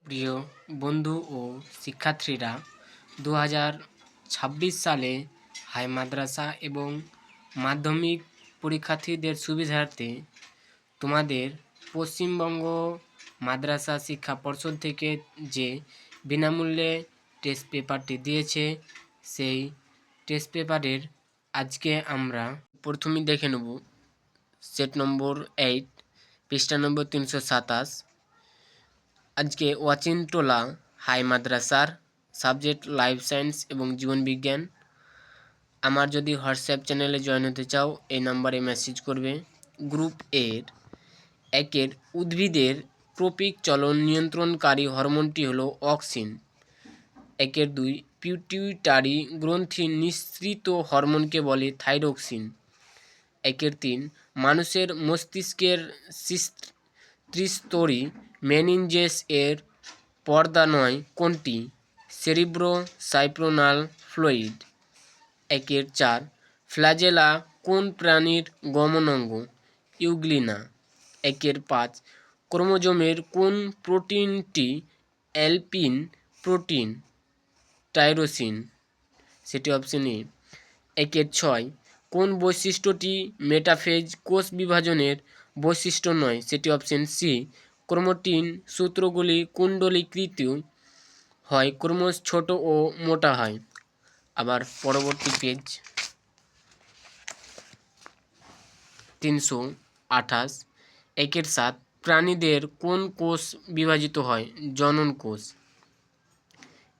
প্রিয় বন্ধু ও শিক্ষার্থীরা, 2026 সালে হাই মাদ্রাসা এবং মাধ্যমিক পরীক্ষার্থীদের সুবিধার্থে তোমাদের পশ্চিমবঙ্গ মাদ্রাসা শিক্ষা পর্ষদ থেকে যে বিনামূল্যে টেস্ট পেপারটি দিয়েছে, সেই টেস্ট পেপারের আজকে আমরা প্রথমেই দেখে নেব সেট নম্বর 8, পৃষ্ঠা নম্বর 327। আজকে ওয়াচিনটোলা হাই মাদ্রাসার সাবজেক্ট লাইফ সায়েন্স এবং জীবন বিজ্ঞান। আমার যদি হোয়াটসঅ্যাপ চ্যানেলে জয়েন হতে চাও, এই নাম্বারে মেসেজ করবে। গ্রুপ একের উদ্ভিদের ট্রপিক চলন নিয়ন্ত্রণকারী হরমোনটি হলো অক্সিন। 2 পিউটিউটারি গ্রন্থির নিঃসৃত হরমোনকে বলে থাইরক্সিন। 3 মানুষের মস্তিষ্কের ত্রিস্তরী মেনিনজেস এর পর্দা নয় কোনটি? Cerebro সাইপ্রোনাল fluid. 4 ফ্ল্যাজেলা কোন প্রাণীর গমনাঙ্গ? ইউগ্লিনা। 5 ক্রোমোজোমের কোন প্রোটিনটি অ্যালপিন প্রোটিন টাইরোসিন? সেটি অপশন এ। 6 কোন বৈশিষ্ট্যটি মেটাফেজ কোষ বিভাজনের বৈশিষ্ট্য নয়? সেটি অপশন সি। ক্রোমাটিন সূত্রগুলি কুণ্ডলীকৃত হয়, ক্রোমোজ ছোট ও মোটা হয়। আবার পরবর্তী পেজ 328, 7 প্রাণীদের কোন কোষ বিভাজিত হয়? জনন কোষ।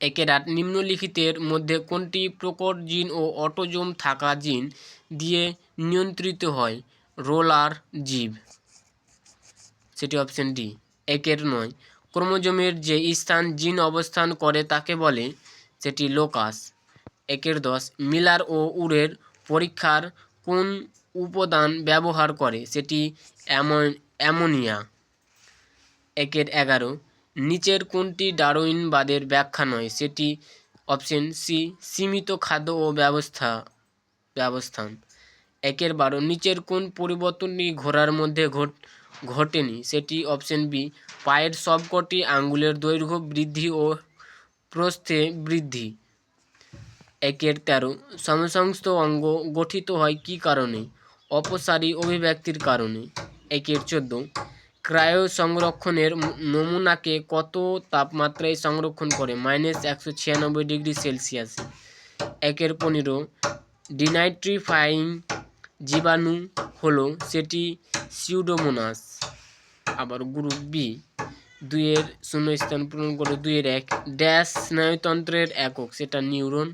8 নিম্নলিখিতের মধ্যে কোনটি প্রকট জিন ও অটোজোম থাকা জিন দিয়ে নিয়ন্ত্রিত হয়? রোলার জীব। সেটি অপশন ডি। 9 ক্রোমোজোমের যে স্থান জিন অবস্থান করে তাকে বলে? সেটি লোকাস। 10 মিলার ও উরের পরীক্ষার কোন উপাদান ব্যবহার করে? সেটি অ্যামোনিয়া। 11 নিচের কোনটি ডারউইনবাদের ব্যাখ্যা নয়? সেটি অপশন সি। সীমিত খাদ্য ও ব্যবস্থান। 12 নিচের কোন পরিবর্তনটি ঘোড়ার মধ্যে ঘটেনি? সেটি অপশন বি। পায়ের সবকটি আঙ্গুলের দৈর্ঘ্য বৃদ্ধি ও প্রস্থে বৃদ্ধি। 13 সমসংস্থ অঙ্গ গঠিত হয় কী কারণে? অপসারী অভিব্যক্তির কারণে। 14 ক্রায়ো সংরক্ষণের নমুনাকে কত তাপমাত্রায় সংরক্ষণ করে? -196°C। 15 ডিনাইট্রিফাইং জীবাণু হলো? সেটি সিউডোমোনাস। আবার গ্রুপ বি 2 শূন্যস্থান পূরণ করে 1 ড্যাশ স্নায়ুতন্ত্রের একক? সেটা নিউরন।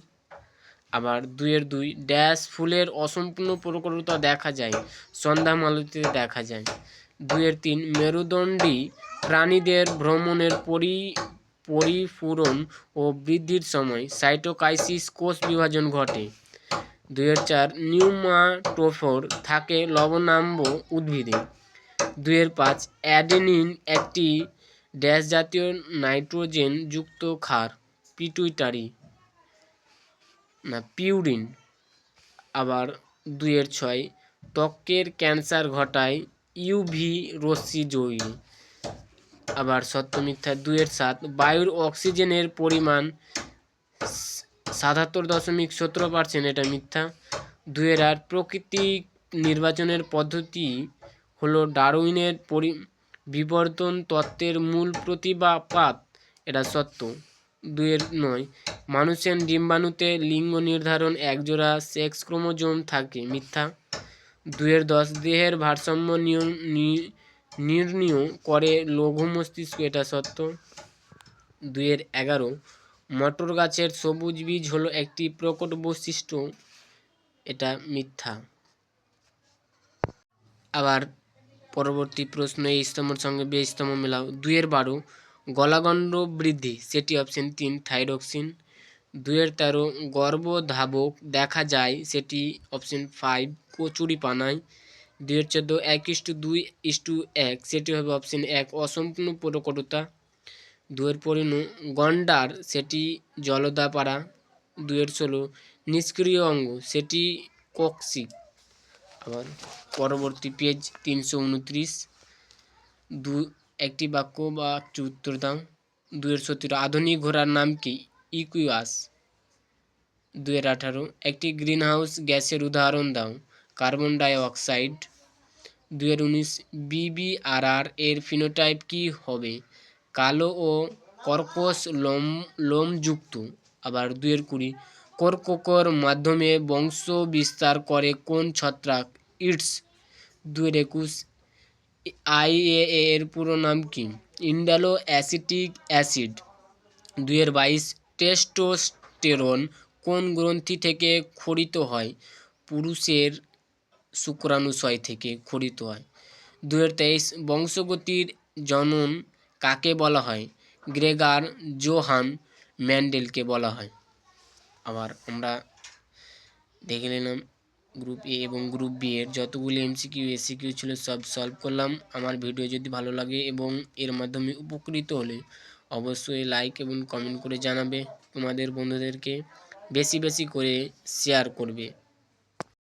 আবার 2 ড্যাশ ফুলের অসম্পূর্ণ প্রকটতা দেখা যায়? সন্ধ্যা মালতীতে দেখা যায়। 3 মেরুদণ্ডী প্রাণীদের ভ্রমণের পরিপূরণ ও বৃদ্ধির সময় সাইটোকাইসিস কোষ বিভাজন ঘটে। 4 নিউমাটোফোর থাকে লবণাম্ব উদ্ভিদে। 5 অ্যাডেনিন একটি ড্যাশ জাতীয় নাইট্রোজেন যুক্ত ক্ষার? পিউরিন। আবার 6 ত্বকের ক্যান্সার ঘটায় ইউভি রশ্মি জড়িয়ে? আবার সত্য মিথ্যা 7 বায়ুর অক্সিজেনের পরিমাণ 77.17%, এটা মিথ্যা। 8 প্রাকৃতিক নির্বাচনের পদ্ধতি হলো ডারউইনের বিবর্তন তত্ত্বের মূল প্রতিপাদ, এটা সত্য। 9 মানুষের ডিম্বাণুতে লিঙ্গ নির্ধারণ একজোড়া সেক্স ক্রোমোজোম থাকে? মিথ্যা। 10 দেহের ভারসাম্য নির্ণয় করে লঘু মস্তিষ্ক, এটা সত্য। 11 মটর গাছের সবুজ বীজ হলো একটি প্রকট বৈশিষ্ট্য, এটা মিথ্যা। আবার পরবর্তী প্রশ্ন, এই স্তম্ভের সঙ্গে বে স্তম্ভ মেলাও। 12 গলাগণ্ড বৃদ্ধি? সেটি অপশন 3 থাইরক্সিন। 13 গর্ভধাবক দেখা যায়? সেটি অপশন 5 কচুরি পানায়। 14 1:2:1, সেটি হবে অপশন 1 অসম্পূর্ণ প্রকটতা। 15 গন্ডার? সেটি জলদাপাড়া। 16 নিষ্ক্রিয় অঙ্গ? সেটি কক্সিক। আবার পরবর্তী পেজ 329, একটি বাক্য বা উত্তর দাও। 2017 আধুনিক ঘোড়ার নাম কি? ইকুয়াস। 2018 একটি গ্রিনহাউস গ্যাসের উদাহরণ দাও। Carbon die oxide. 2019 বিবিআরআর এর ফিনোটাইপ কি হবে? কালো ও কর্কশ লোমযুক্ত। আবার 2020 কোকোর মাধ্যমে বংশ বিস্তার করে কোন ছত্রাক? ইটস। 2021 আইএএ এর পুরো নাম কি? ইন্ডালো অ্যাসিটিক অ্যাসিড। 2022 টেস্টোস্টেরন কোন গ্রন্থি থেকে ক্ষরিত হয়? পুরুষের শুক্রাণুশয় থেকে ক্ষরিত হয়। 2023 বংশগতির জনন কাকে বলা হয়? গ্রেগার জোহান ম্যান্ডেলকে বলা হয়। আবার আমরা দেখে নিলাম গ্রুপ এ এবং গ্রুপ বি এর যতগুলি এমসিকিউ এসিকিউ ছিল সব সলভ করলাম। আমার ভিডিও যদি ভালো লাগে এবং এর মাধ্যমে উপকৃত হলে অবশ্যই লাইক এবং কমেন্ট করে জানাবে। তোমাদের বন্ধুদেরকে বেশি বেশি করে শেয়ার করবে।